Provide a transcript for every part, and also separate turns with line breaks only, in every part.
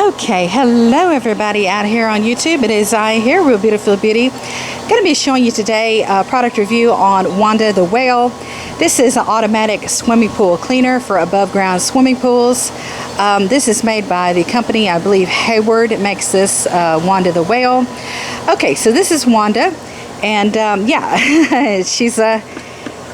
Okay, hello everybody out here on YouTube. It is I here, Real Beautiful Beauty. Going to be showing you today a product review on Wanda the Whale. This is an automatic swimming pool cleaner for above ground swimming pools. This is made by the company, I believe Hayward makes this, Wanda the Whale. Okay, so this is Wanda, and yeah, she's a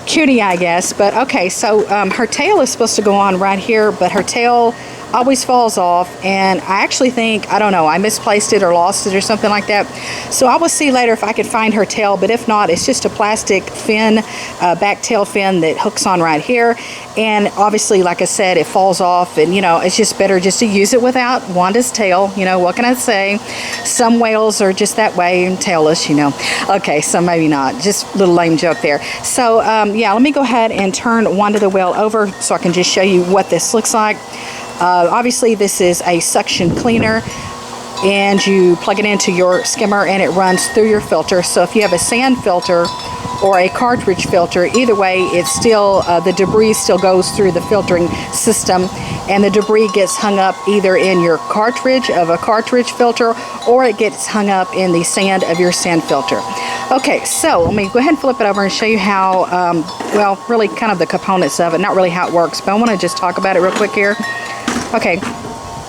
cutie, I guess. But okay, so her tail is supposed to go on right here, but her tail always falls off, and I actually think, I don't know, I misplaced it or lost it or something like that. So I will see later if I can find her tail, but if not, it's just a plastic fin, back tail fin that hooks on right here. And obviously, like I said, it falls off, and you know, it's just better just to use it without Wanda's tail. You know, what can I say? Some whales are just that way and tailless, you know. Okay, so maybe not, just a little lame joke there. So yeah, let me go ahead and turn Wanda the Whale over so I can just show you what this looks like. Obviously, this is a suction cleaner, and you plug it into your skimmer and it runs through your filter. So if you have a sand filter or a cartridge filter, either way, it's still the debris still goes through the filtering system, and the debris gets hung up either in your cartridge of a cartridge filter, or it gets hung up in the sand of your sand filter. Okay, so let me go ahead and flip it over and show you how, well, really kind of the components of it, not really how it works, but I want to just talk about it real quick here. Okay,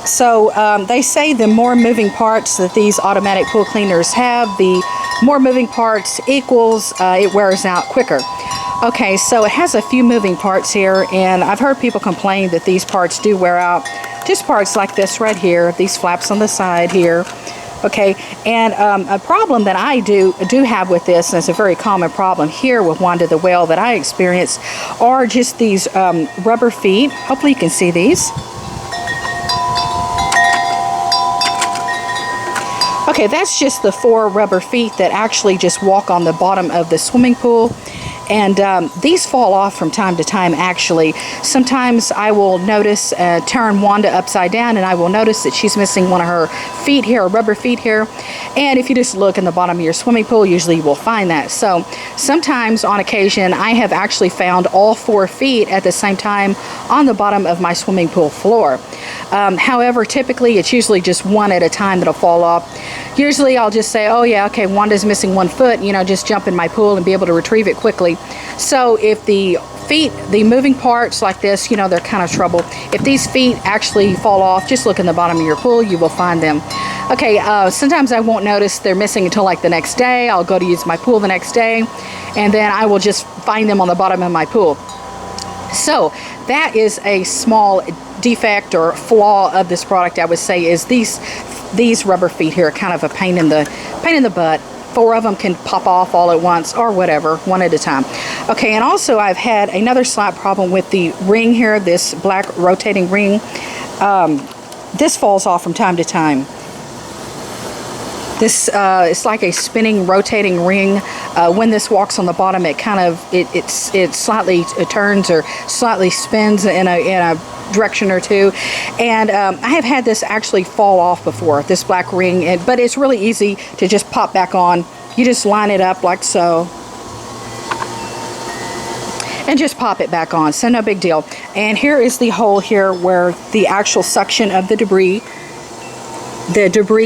so they say the more moving parts that these automatic pool cleaners have, the more moving parts equals it wears out quicker. Okay, so it has a few moving parts here, and I've heard people complain that these parts do wear out. Just parts like this right here, these flaps on the side here. Okay, and a problem that I do have with this, and it's a very common problem here with Wanda the Whale that I experience, are just these rubber feet. Hopefully you can see these. Okay, that's just the 4 rubber feet that actually just walk on the bottom of the swimming pool. And these fall off from time to time, actually. Sometimes I will notice, turn Wanda upside down, and I will notice that she's missing one of her feet here, rubber feet here. And if you just look in the bottom of your swimming pool, usually you will find that. So sometimes on occasion, I have actually found all 4 feet at the same time on the bottom of my swimming pool floor. However, typically it's usually just one at a time that'll fall off. Usually I'll just say, oh yeah, okay, Wanda's missing 1 foot, you know, just jump in my pool and be able to retrieve it quickly. So if the feet, the moving parts like this, you know, they're kind of trouble. If these feet actually fall off, just look in the bottom of your pool, you will find them. Okay, sometimes I won't notice they're missing until like the next day. I'll go to use my pool the next day, and then I will just find them on the bottom of my pool. So that is a small defect or flaw of this product, I would say, is these rubber feet here are kind of a pain in the butt. 4 of them can pop off all at once, or whatever, one at a time. Okay, and also I've had another slight problem with the ring here, this black rotating ring. This falls off from time to time. This it's like a spinning, rotating ring. When this walks on the bottom, it kind of it slightly turns or slightly spins in a direction or two, and I have had this actually fall off before, this black ring, but it's really easy to just pop back on. You just line it up like so and just pop it back on, so no big deal. And here is the hole here where the actual suction of the debris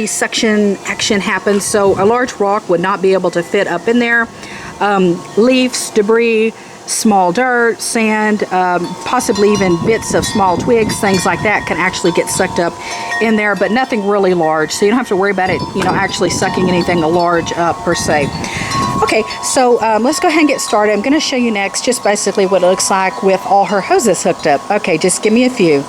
suction action happens. So a large rock would not be able to fit up in there. Leaves, debris, small dirt, sand, possibly even bits of small twigs, things like that can actually get sucked up in there, but nothing really large. So you don't have to worry about it, you know, actually sucking anything large up per se. Okay, so let's go ahead and get started. I'm going to show you next just basically what it looks like with all her hoses hooked up. Okay, just give me a few.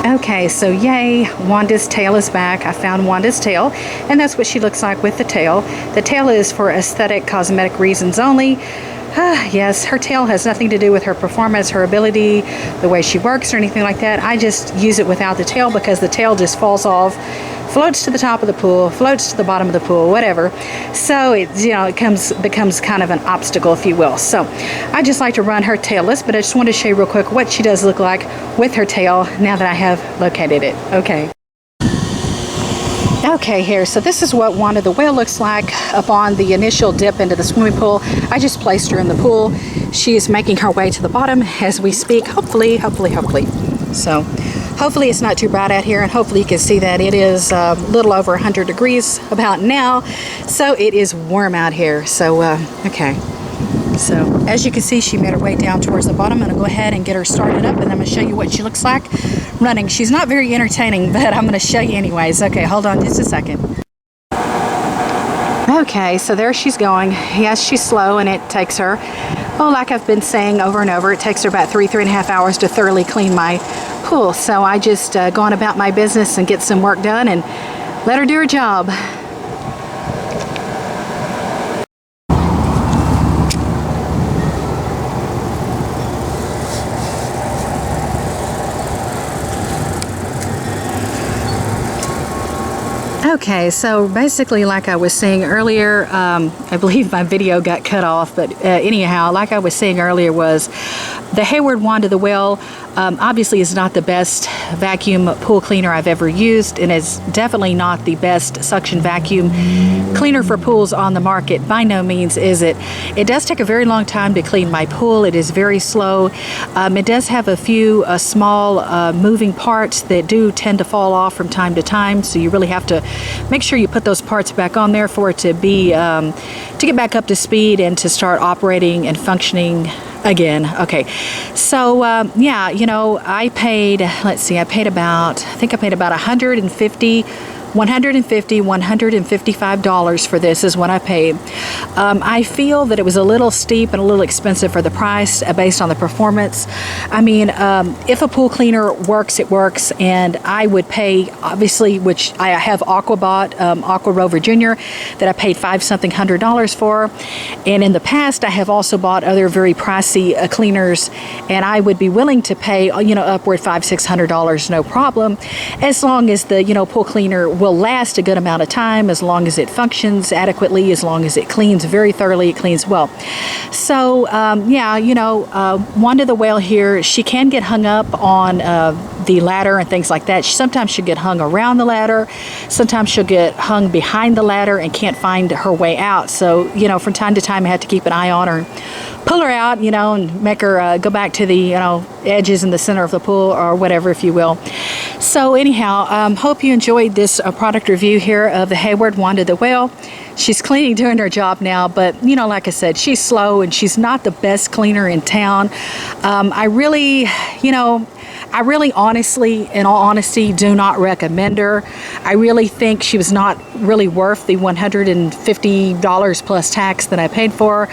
Okay, so yay, Wanda's tail is back. I found Wanda's tail, and that's what she looks like with the tail. The tail is for aesthetic, cosmetic reasons only. Yes, her tail has nothing to do with her performance, her ability, the way she works, or anything like that. I just use it without the tail because the tail just falls off, floats to the top of the pool, floats to the bottom of the pool, whatever. So it, you know, it becomes kind of an obstacle, if you will. So I just like to run her tailless, but I just want to show you real quick what she does look like with her tail now that I have located it. Okay. Okay, here, so this is what Wanda the Whale looks like upon the initial dip into the swimming pool. I just placed her in the pool. She is making her way to the bottom as we speak, hopefully. So Hopefully it's not too bright out here, and hopefully you can see that it is a little over 100 degrees about now, so it is warm out here. So okay, so as you can see, she made her way down towards the bottom. I'm going to go ahead and get her started up, and I'm going to show you what she looks like running. She's not very entertaining, but I'm going to show you anyways. Okay, hold on just a second. Okay, so there she's going. Yes, she's slow, and it takes her, oh, like I've been saying over and over, it takes her about 3.5 hours to thoroughly clean my pool. So I just go on about my business and get some work done and let her do her job. Okay, so basically, like I was saying earlier, I believe my video got cut off, but anyhow, like I was saying earlier, was the Hayward Wanda the Whale obviously is not the best vacuum pool cleaner I've ever used, and is definitely not the best suction vacuum cleaner for pools on the market. By no means is it. It does take a very long time to clean my pool. It is very slow. It does have a few small moving parts that do tend to fall off from time to time, so you really have to make sure you put those parts back on there for it to be to get back up to speed and to start operating and functioning again. Okay, so yeah, you know, I paid, let's see, I think I paid about $155 for this is what I paid. I feel that it was a little steep and a little expensive for the price based on the performance. I mean, if a pool cleaner works, it works, and I would pay, obviously, which I have Aqua Rover Jr. that I paid $500 for, and in the past I have also bought other very pricey cleaners, and I would be willing to pay, you know, upward $500-600, no problem, as long as the, you know, pool cleaner will last a good amount of time, as long as it functions adequately, as long as it cleans very thoroughly, it cleans well. So yeah, you know, Wanda the Whale here, she can get hung up on the ladder and things like that. Sometimes she'll get hung around the ladder, sometimes she'll get hung behind the ladder and can't find her way out. So, you know, from time to time I have to keep an eye on her, pull her out, you know, and make her go back to the, you know, edges in the center of the pool or whatever, if you will. So anyhow, hope you enjoyed this product review here of the Hayward Wanda the Whale. She's cleaning, doing her job now, but, you know, like I said, she's slow and she's not the best cleaner in town. I really honestly, in all honesty, do not recommend her. I really think she was not really worth the $150 plus tax that I paid for her.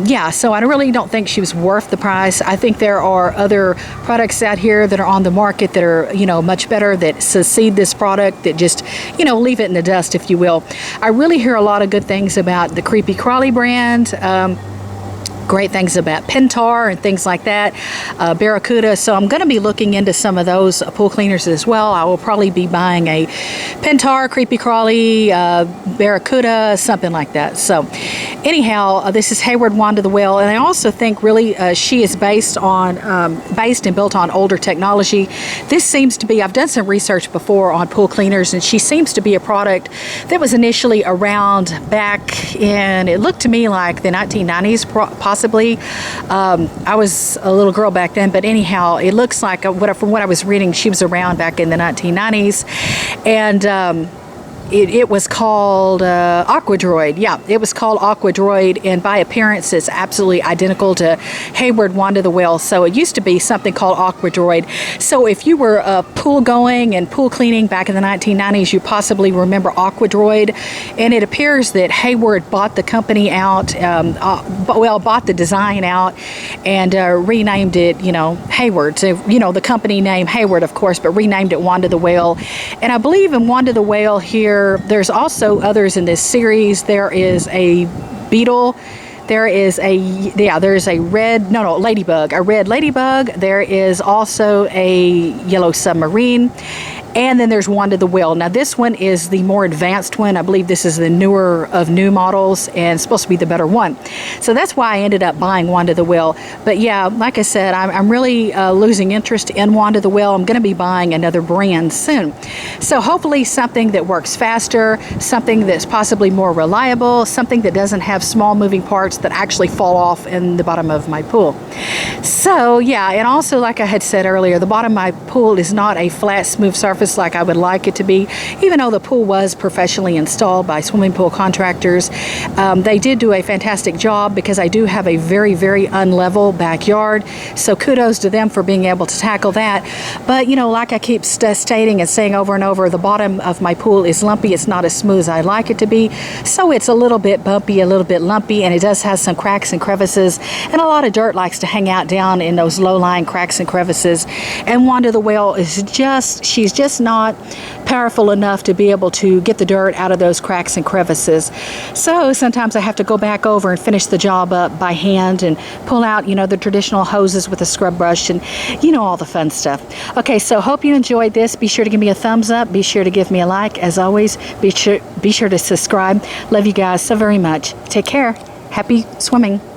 Yeah, so I really don't think she was worth the price. I think there are other products out here that are on the market that are, you know, much better, that succeed this product, that just, you know, leave it in the dust, if you will. I really hear a lot of good things about the Creepy Crawly brand. Great things about Pentar and things like that, Barracuda. So I'm going to be looking into some of those pool cleaners as well. I will probably be buying a Pentar, Creepy Crawly, Barracuda, something like that. So anyhow, this is Hayward Wanda the Whale, and I also think really she is based and built on older technology. This seems to be, I've done some research before on pool cleaners, and she seems to be a product that was initially around back in, it looked to me like the 1990s, possibly. I was a little girl back then, but anyhow, it looks like from what I was reading, she was around back in the 1990s, and it was called Aquadroid. Yeah, it was called Aquadroid, and by appearance it's absolutely identical to Hayward Wanda the Whale. So it used to be something called Aquadroid. So if you were pool going and pool cleaning back in the 1990s, you possibly remember Aquadroid, and it appears that Hayward bought the company out, bought the design out and renamed it, you know, Hayward. So, you know, the company name Hayward, of course, but renamed it Wanda the Whale. And I believe in Wanda the Whale here, there's also others in this series. There is a beetle. There's a ladybug. A red ladybug. There is also a yellow submarine. And then there's Wanda the Whale. Now this one is the more advanced one. I believe this is the newer of new models and it's supposed to be the better one. So that's why I ended up buying Wanda the Whale. But yeah, like I said, I'm really losing interest in Wanda the Whale. I'm going to be buying another brand soon. So hopefully something that works faster, something that's possibly more reliable, something that doesn't have small moving parts that actually fall off in the bottom of my pool. So yeah, and also like I had said earlier, the bottom of my pool is not a flat, smooth surface like I would like it to be, even though the pool was professionally installed by swimming pool contractors. They did do a fantastic job because I do have a very, very unlevel backyard. So kudos to them for being able to tackle that. But you know, like I keep stating and saying over and over, the bottom of my pool is lumpy. It's not as smooth as I like it to be. So it's a little bit bumpy, a little bit lumpy, and it does have some cracks and crevices. And a lot of dirt likes to hang out down in those low-lying cracks and crevices. And Wanda the Whale is she's just not powerful enough to be able to get the dirt out of those cracks and crevices. So sometimes I have to go back over and finish the job up by hand and pull out, you know, the traditional hoses with a scrub brush and, you know, all the fun stuff. Okay, so hope you enjoyed this. Be sure to give me a thumbs up. Be sure to give me a like. As always, be sure to subscribe. Love you guys so very much. Take care. Happy swimming.